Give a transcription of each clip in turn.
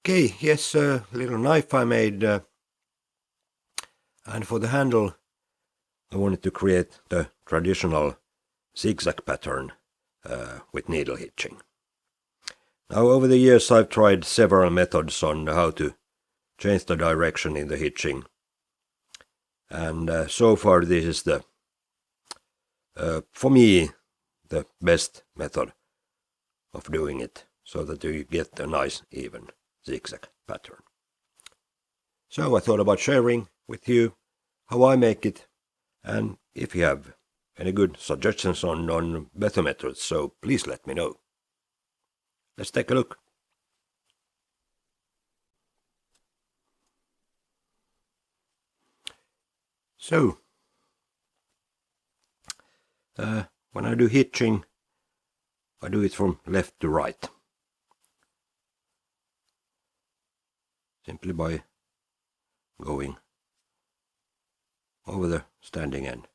Okay, yes, a little knife I made, and for the handle I wanted to create the traditional zigzag pattern with needle hitching. Now over the years I've tried several methods on how to change the direction in the hitching, and so far this is the, for me, the best method of doing it, so that you get a nice even zigzag pattern. So I thought about sharing with you how I make it, and if you have any good suggestions on better methods, so please let me know. Let's take a look. So, when I do hitching, I do it from left to right, simply by going over the standing end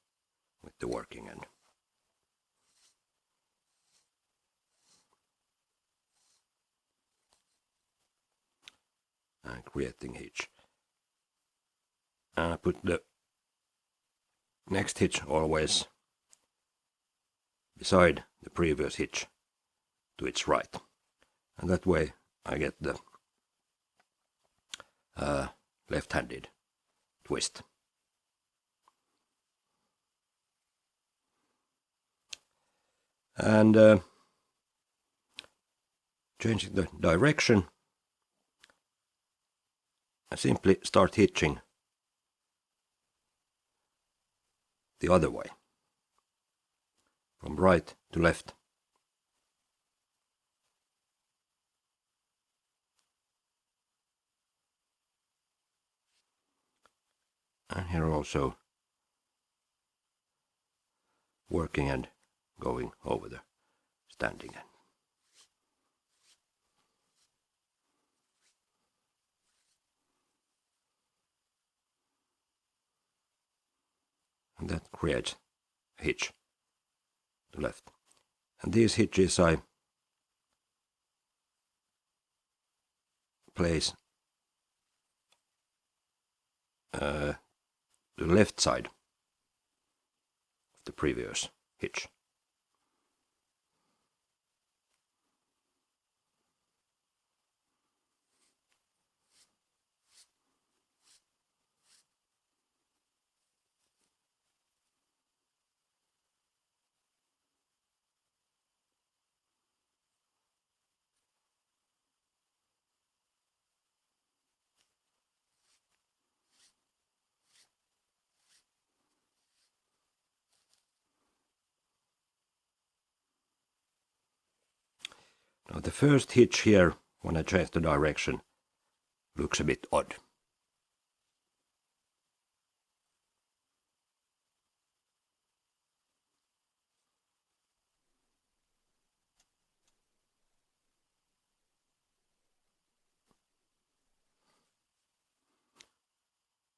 with the working end. And creating hitch. And I put the next hitch always beside the previous hitch to its right. And that way I get the left-handed twist. And changing the direction, I simply start hitching the other way, from right to left. And here also working and going over the standing end. And that creates a hitch to left. And these hitches I place the left side of the previous hitch. Now the first hitch here, when I change the direction, looks a bit odd.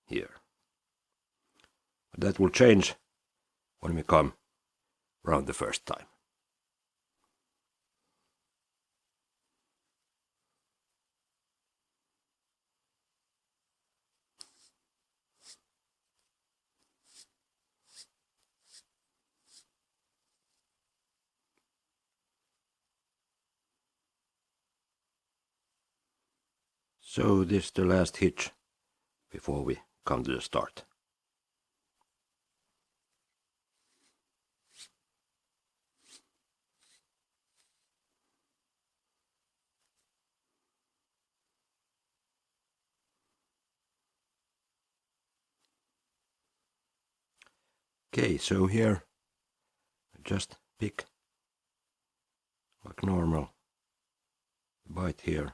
Here. But that will change when we come round the first time. So this is the last hitch before we come to the start. Okay, so here just pick like normal, bite here,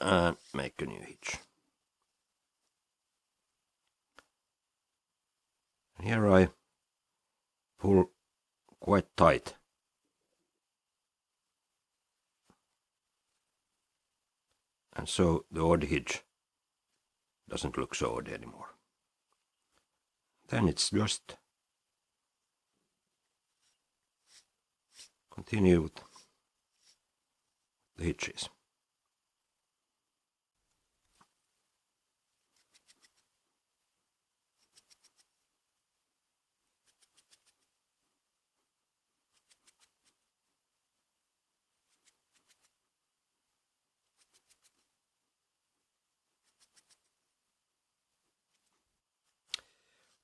and make a new hitch. And here I pull quite tight. And so the odd hitch doesn't look so odd anymore. Then it's just continue with the hitches.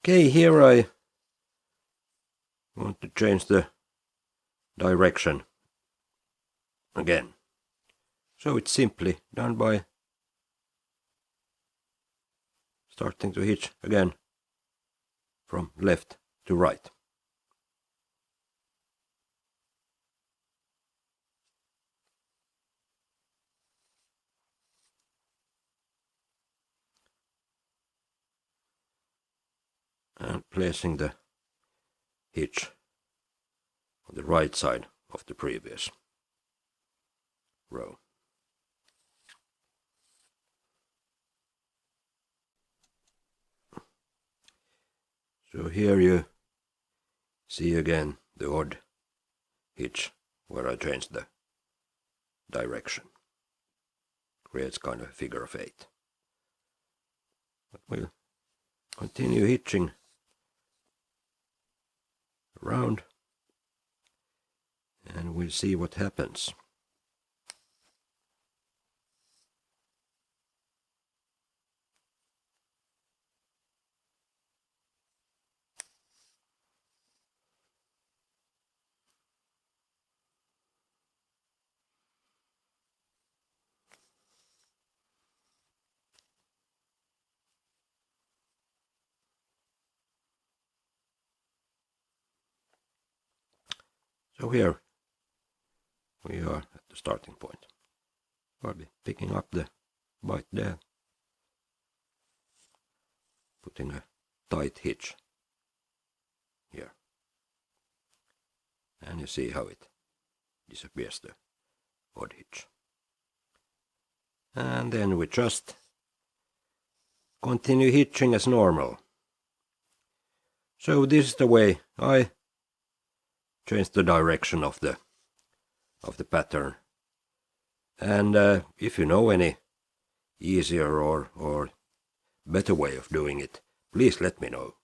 Okay, here I want to change the direction again. So it's simply done by starting to hitch again from left to right. And placing the hitch on the right side of the previous row. So here you see again the odd hitch where I changed the direction. Creates kind of a figure of 8. But we'll continue hitching around and we'll see what happens. So here we are at the starting point. I'll be picking up the bite there, putting a tight hitch here, and you see how it disappears, the odd hitch. And then we just continue hitching as normal. So this is the way I change the direction of the pattern. And if you know any easier or better way of doing it, please let me know.